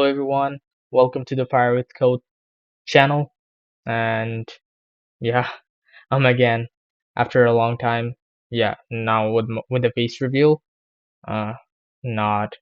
Hello everyone, welcome to the Fire with Code channel. And yeah, I'm again after a long time. Yeah, now with the face reveal. Uh, not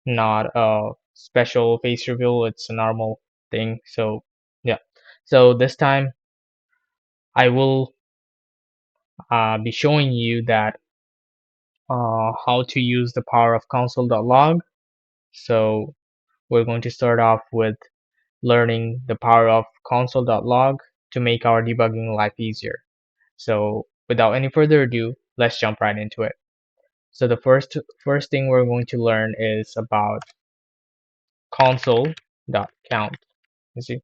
not a special face reveal. It's a normal thing. So yeah, so this time I will be showing you that how to use the power of Console.log. So we're going to start off with learning the power of Console.log to make our debugging life easier. So without any further ado, let's jump right into it. So the first thing we're going to learn is about Console.count. You see,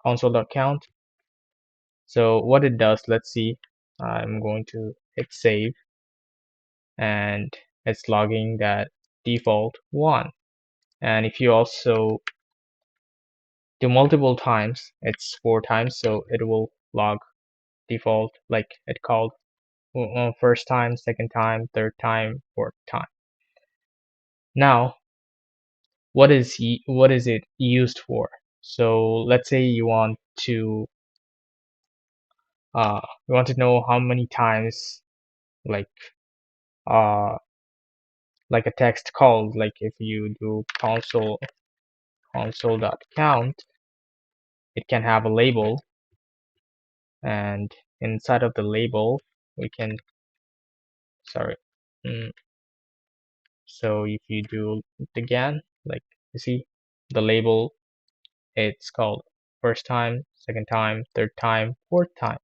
Console.count. So what it does, let's see. I'm going to hit save, and it's logging that default 1. And if you also do multiple times, it's 4 times, so it will log default like it called first time, second time, third time, fourth time. Now, what is it used for? So let's say you want to know how many times like uh like a text called, like if you do console.count, it can have a label, and inside of the label we can sorry mm, so if you do it again, like you see the label, it's called first time, second time, third time, fourth time.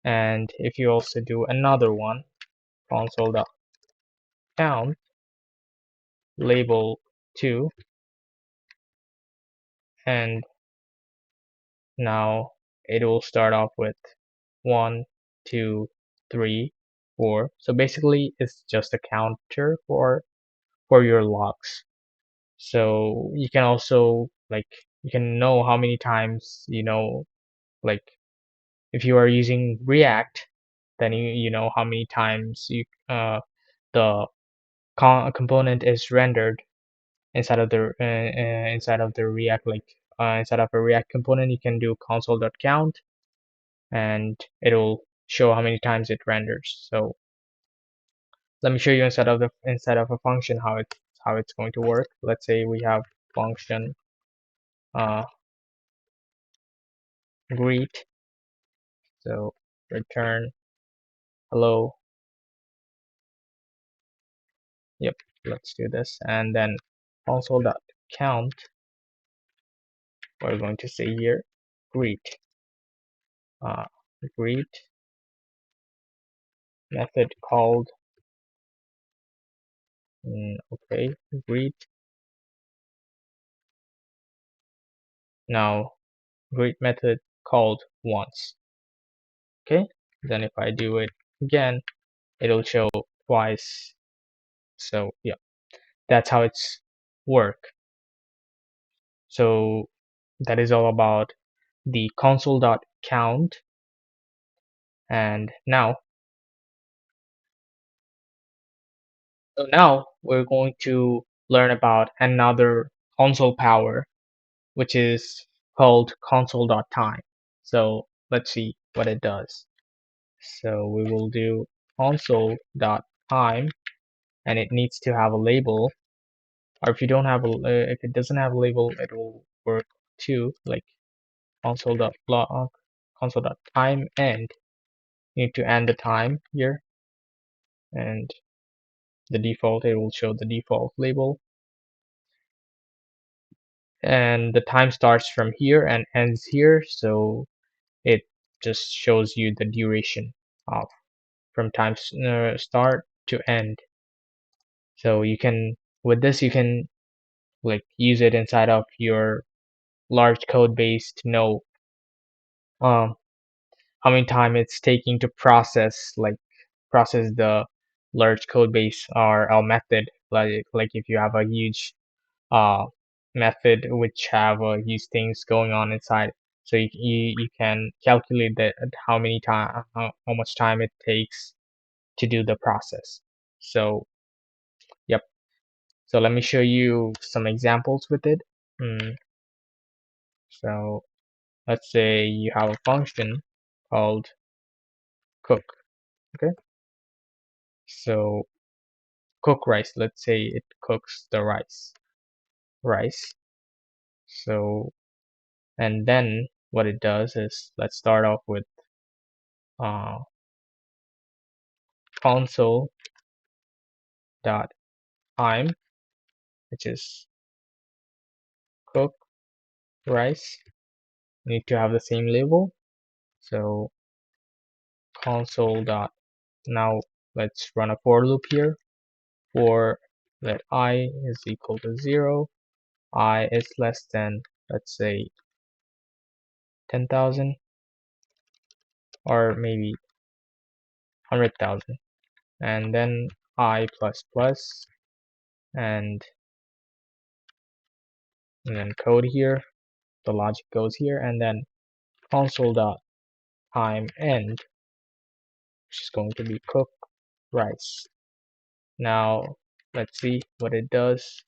And if you also do another one, console.count label 2, and now it will start off with 1, 2, 3, 4. So basically it's just a counter for your logs. So you can also, like, you can know how many times, like if you are using React, then you know how many times the component is rendered inside of the React, like inside of a React component. You can do console.count, and it'll show how many times it renders. So let me show you inside of a function how it's going to work. Let's say we have function uh, greet, so return hello. Yep, let's do this, and then console.count, we're going to say here greet, uh, greet method called okay, greet. Now greet method called once. Okay, then if I do it again, it'll show twice. So yeah, that's how it's work. So that is all about the console.count. And now we're going to learn about another console power, which is called Console.time. So let's see what it does. So we will do Console.time, and it needs to have a label, or if you don't have if it doesn't have a label, it will work too, like Console.log, Console.time end. You need to end the time here, and the default, it will show the default label, and the time starts from here and ends here, so it just shows you the duration of from time start to end. So you can, with this, you can like use it inside of your large code base to know um how many time it's taking to process the large code base or a method, like if you have a huge uh method which have huge things going on inside, so you can calculate that how much time it takes to do the process. So yep, so let me show you some examples with it. Hmm. So let's say you have a function called cook. Okay. So cook rice. Let's say it cooks the rice. So and then what it does is, let's start off with uh, console.time, which is cook rice. Need to have the same label. So console dot now let's run a for loop here. For let I is equal to 0, I is less than, let's say, 10,000, or maybe 100,000, and then I plus plus, and then code here, the logic goes here, and then console.time end, which is going to be cook rice. Now let's see what it does.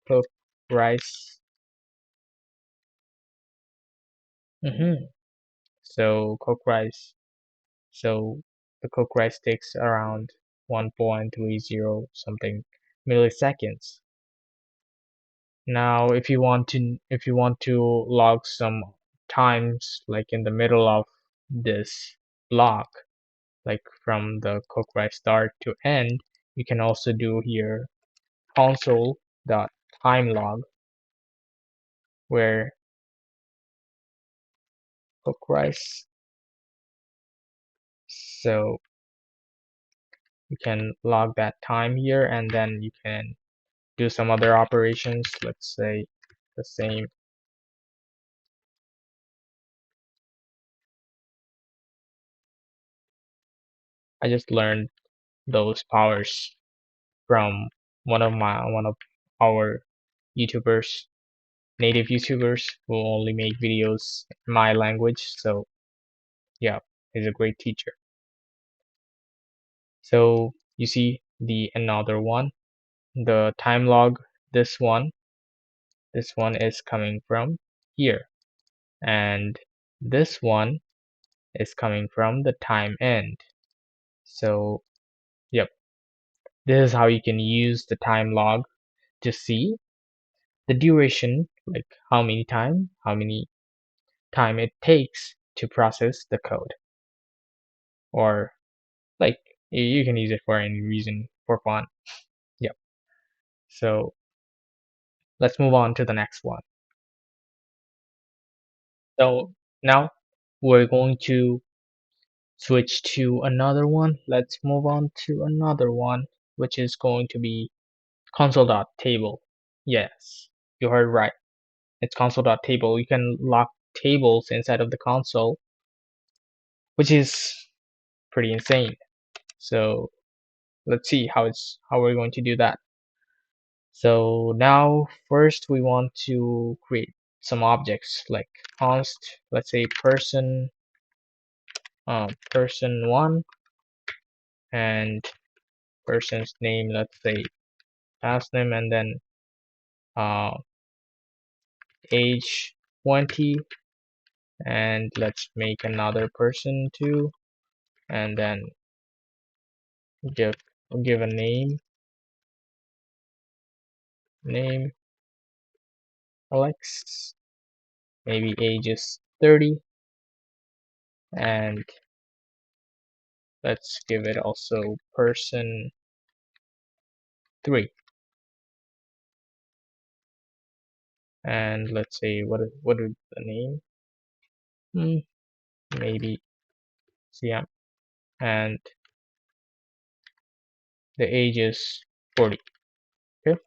Cook rice. So cook rice. So the cook rice takes around 1.30 something milliseconds. Now if you want to log some times, like in the middle of this block, like from the cook rice start to end, you can also do here console.time.log, where cook rice. So you can log that time here, and then you can do some other operations. Let's say the same. I just learned those powers from one of our YouTubers, native YouTubers who only make videos in my language. So yeah, he's a great teacher. So you see the another one, the time log. This one is coming from here, and this one is coming from the time end. So yep, this is how you can use the time log to see the duration, like how many time it takes to process the code, or like you can use it for any reason for fun. Yep. So let's move on to the next one. So now we're going to switch to another one. Let's move on to another one, which is going to be console.table. Yes, you heard right. It's console.table. You can lock tables inside of the console, which is pretty insane. So let's see how we're going to do that. So now first we want to create some objects like const, let's say person1, and person's name, let's say last name, and then uh, age 20, and let's make another person too, and then give give a name Alex, maybe age is 30, and let's give it also person 3, and let's say what is the name, maybe Siam, and the age is 40. Okay,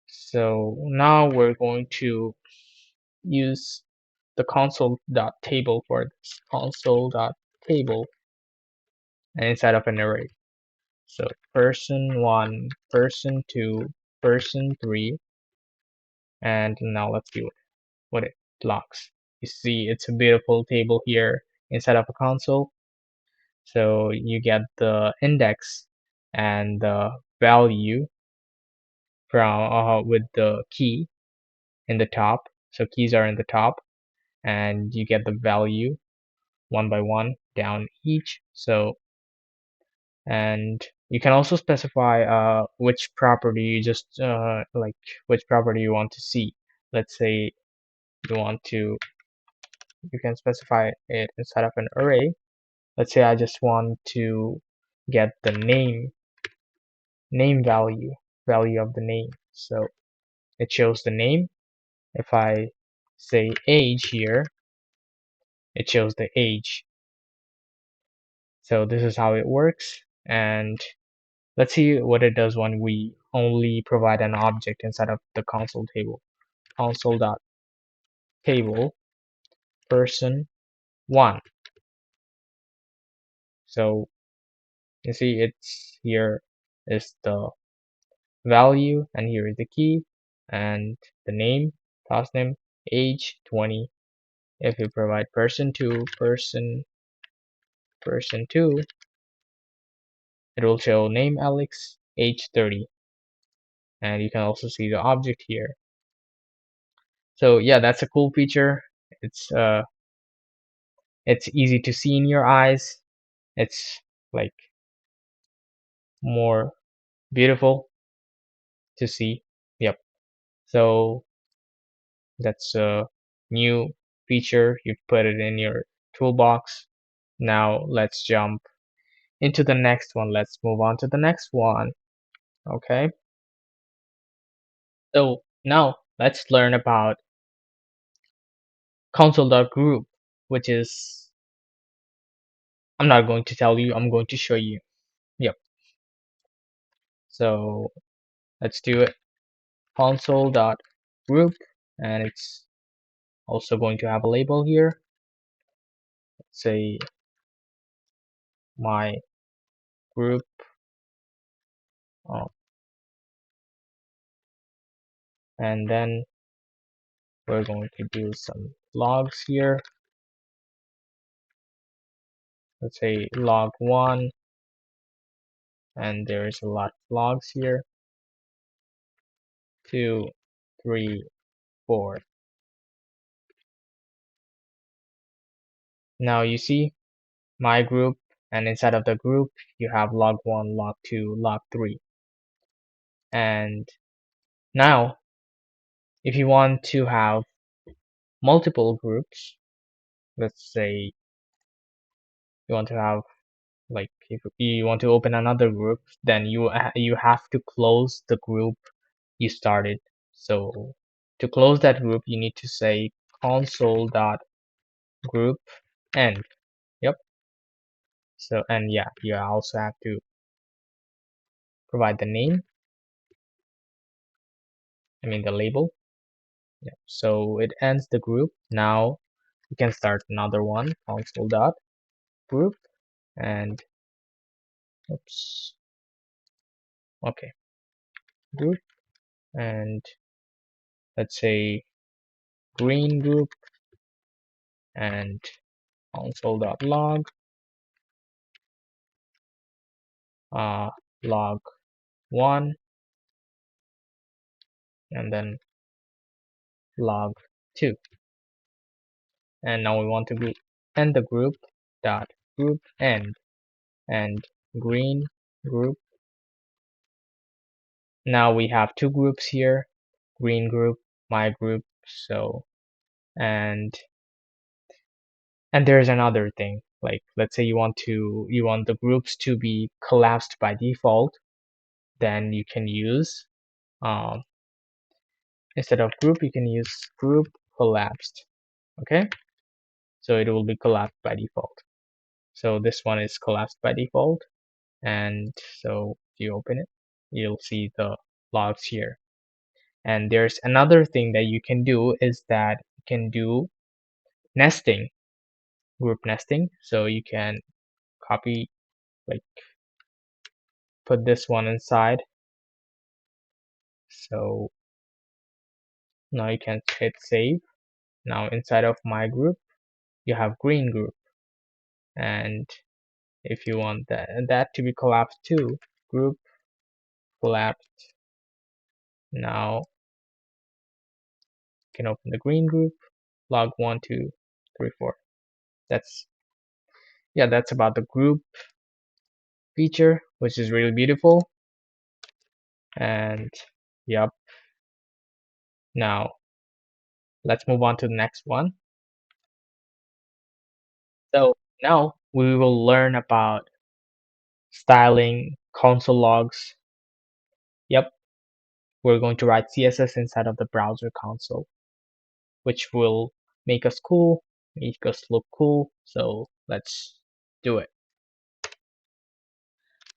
so now we're going to use the console.table for this console.table, and inside of an array. So person1, person2, person3, and now let's see what it locks. You see it's a beautiful table here inside of a console. So you get the index and the value from with the key in the top. So keys are in the top, and you get the value one by one down each. So, and you can also specify which property you just like which property you want to see. Let's say you want to, you can specify it inside of an array. Let's say I just want to get the name value of the name. So it shows the name. If I say age here, it shows the age. So this is how it works. And let's see what it does when we only provide an object inside of the console table. Console.table person 1. So you see it's here is the value, and here is the key, and the name, last name, age 20. If we provide person 2, person 2, it will show name Alex, age 30. And you can also see the object here. So yeah, that's a cool feature. It's easy to see in your eyes. It's like more beautiful to see. Yep. So that's a new feature. You put it in your toolbox. Now let's jump into the next one. Let's move on to the next one. Okay. So now let's learn about Console.group, which is, I'm not going to tell you, I'm going to show you. Yep. So let's do it. Console.group, and it's also going to have a label here. Let's say my group. Oh, and then we're going to do some logs here. Let's say log 1, and there's a lot of logs here. 2, 3, 4. Now you see my group, and inside of the group you have log 1, log 2, log 3. And now if you want to have multiple groups, let's say you want to have, like, if you want to open another group, then you have to close the group you started. So to close that group, you need to say console.groupEnd. Yep. So, and yeah, you also have to provide the name, I mean the label. Yeah. So it ends the group. Now you can start another one, console.group, and oops, okay, group, and let's say green group, and console.log, log 1, and then log 2. And now we want to end the group dot group end, and green group. Now we have two groups here, green group, my group. So and there's another thing, like let's say you want the groups to be collapsed by default, then you can use instead of group, you can use group collapsed. Okay, so it will be collapsed by default. So this one is collapsed by default, and so if you open it, you'll see the logs here. And there's another thing that you can do, is that you can do nesting, group nesting. So you can copy, like put this one inside. So now you can hit save. Now inside of my group you have green group, and if you want that to be collapsed too, group collapsed Now you can open the green group, log 1, 2, 3, 4. That's about the group feature, which is really beautiful. And yep. Now let's move on to the next one. So now we will learn about styling console logs. Yep, we're going to write CSS inside of the browser console, which will make us cool, make us look cool. So let's do it.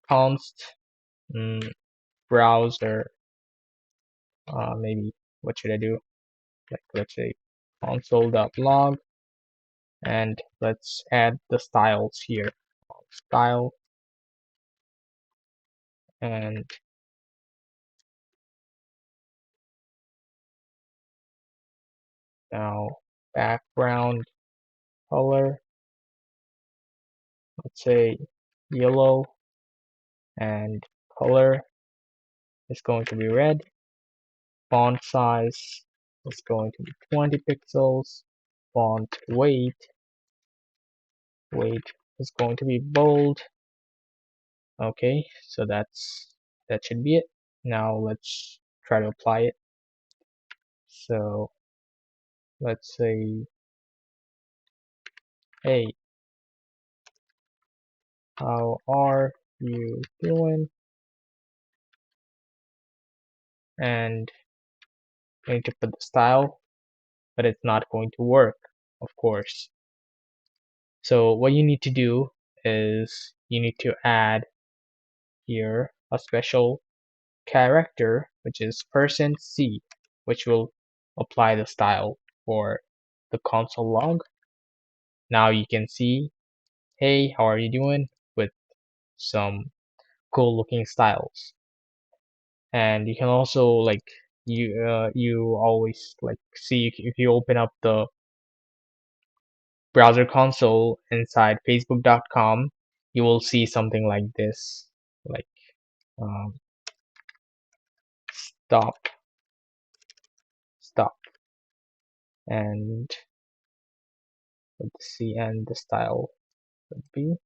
Const browser, maybe what should I do? Like, let's say Console.log, and let's add the styles here. Style, and now background color, let's say yellow, and color is going to be red. Font size is going to be 20 pixels. Font weight is going to be bold. Okay, so that should be it. Now let's try to apply it. So let's say, hey, how are you doing? And I need to put the style, but it's not going to work, of course. So what you need to do is you need to add here a special character, which is %C, which will apply the style for the console log. Now you can see, hey, how are you doing, with some cool looking styles. And you can also, like, you always, like, see if you open up the browser console inside facebook.com, you will see something like this, like stop, and let's see, and the style would be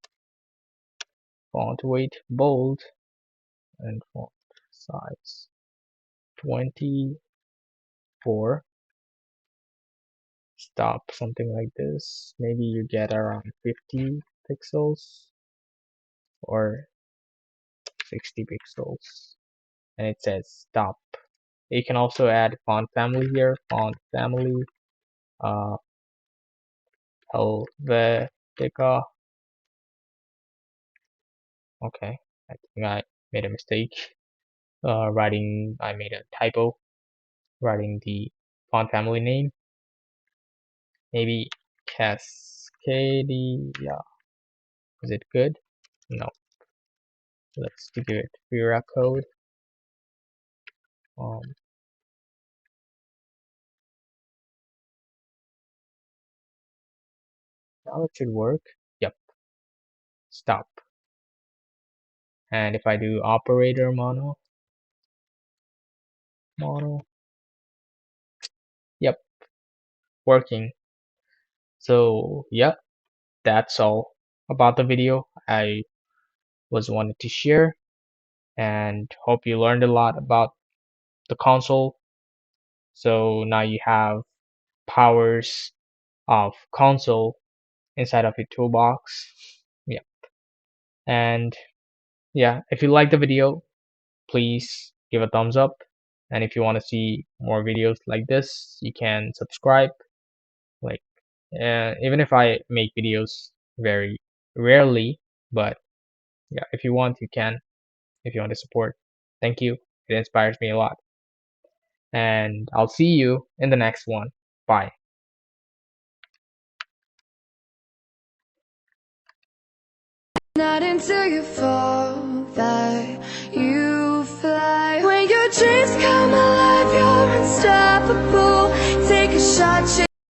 font weight bold and font size 24. Stop, something like this. Maybe you get around 50 pixels or 60 pixels, and it says stop. You can also add font family here, font family Helvetica. Okay, I think I made a mistake. I made a typo writing the font family name. Maybe Cascadia. Is it good? No. Let's give it Vera code. Now it should work. Yep. Stop. And if I do operator mono, yep, working. So yep, that's all about the video I wanted to share, and hope you learned a lot about the console. So now you have powers of console inside of your toolbox. Yeah. And yeah, if you like the video, please give a thumbs up. And if you want to see more videos like this, you can subscribe. Like, even if I make videos very rarely, but yeah, if you want, you can. If you want to support, thank you. It inspires me a lot. And I'll see you in the next one. Bye. Not until you fall that you fly. When your dreams come alive, you're unstoppable. Take a shot.